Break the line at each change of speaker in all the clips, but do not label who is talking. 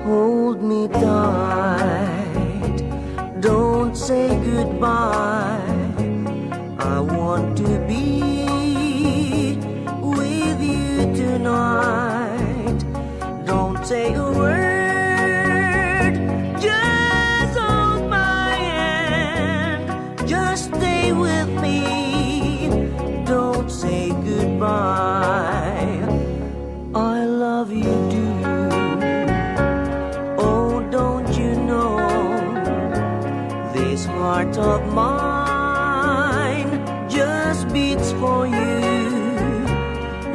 Hold me tight, don't say goodbye. I want to be with you tonight. Don't say a word, just hold my hand. Just stay with me, don't say goodbye. I love you, do you? Oh, don't you know, this heart of mine just beats for you.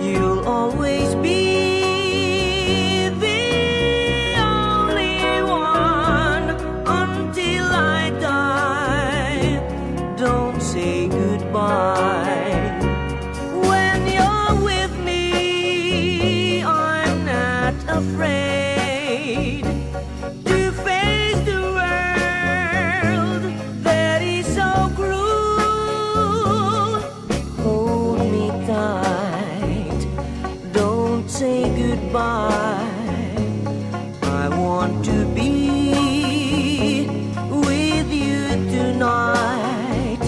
You'll always be the only one until I die. Don't say goodbye. When you're with me, I'm not afraid to face the world that is so cruel. Hold me tight, don't say goodbye. I want to be with you tonight.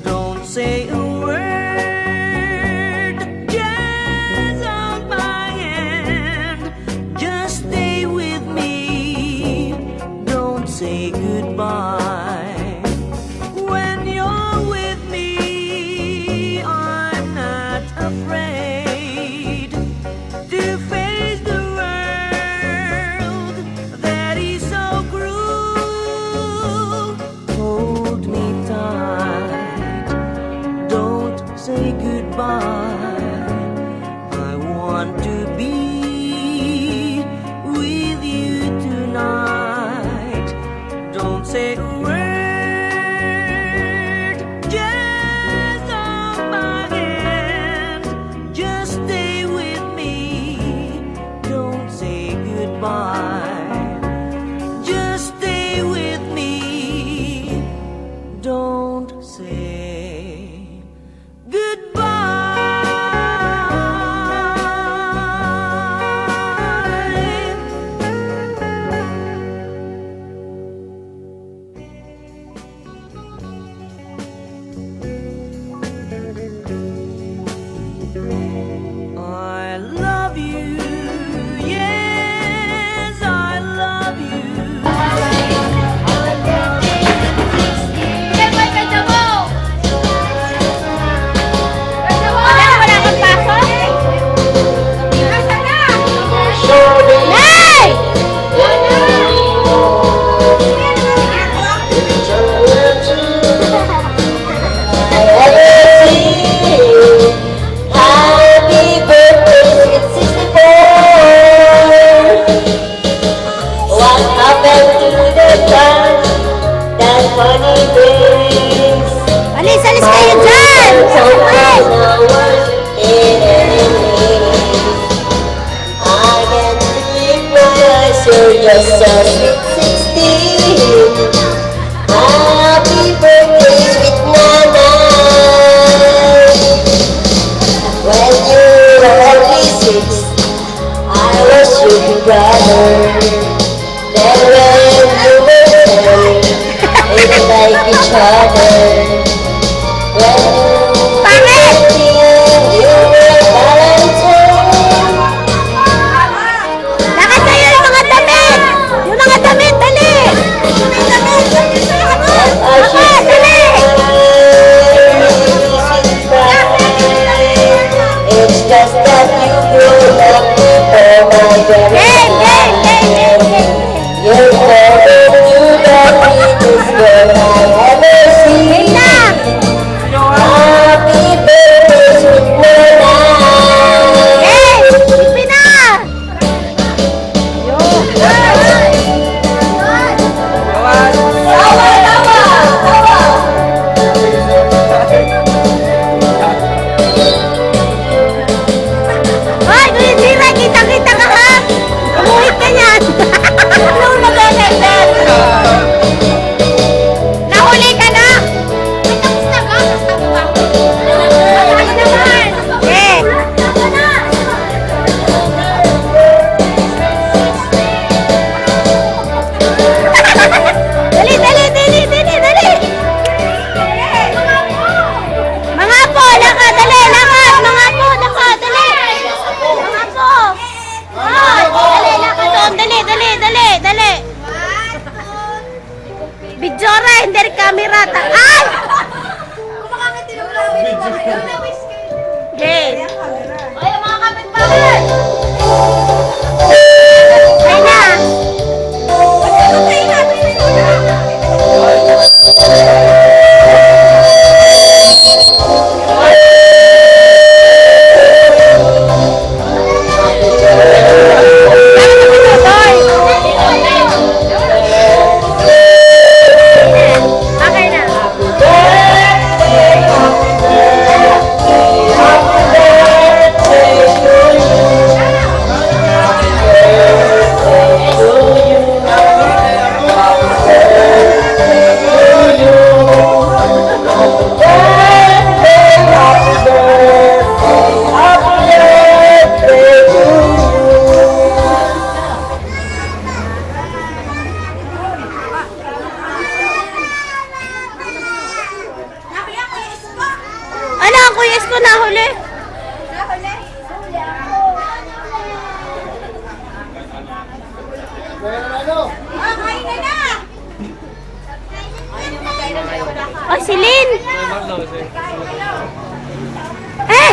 Don't say a word, just hold my hand. Just stay with me, don't say goodbye. When you're with me, I'm not afraid to face the world that is so cruel. Hold me tight, don't say goodbye. I want to be with you tonight. Don't say a word, just hold my hand. Just stay with me, don't say goodbye. Just stay with me, don't say goodbye.
Okay. Ay, mga kapitbahay! Ay na! Okay na. Ano ang kuyas ko nahuli? Oh, si Lynn! Eh!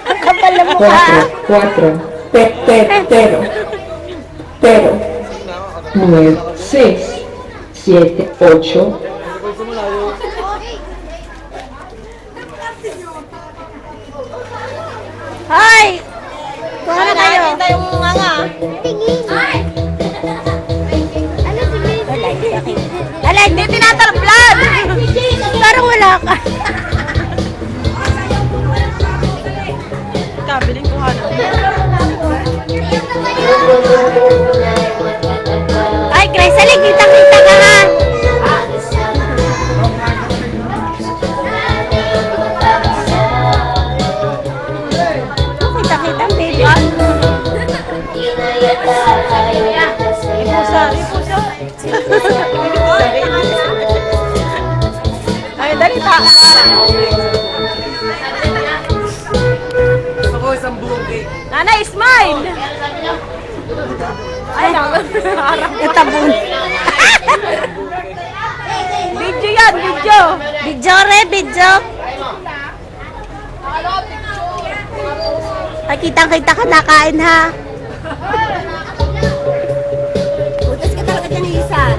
Ang kapal na mukha.
4, 4, pero, 9, 6, 7, 8,
Hoy! Kuha na kayo.
yung mga.
Ala, hindi tinatarplan! Parang wala ka.
Kabiling kuha na.
Ay, Crescely, kita-kita ka ha. Kita-kita, baby.
Ay, dali ta.
Ako isang buong cake.
Nanay, smile! Ay,
Katabon.
video yan, video!
Video re, video. Ay, kitang-kita ka nakain ha.
Butas ka talaga dyan, Isan.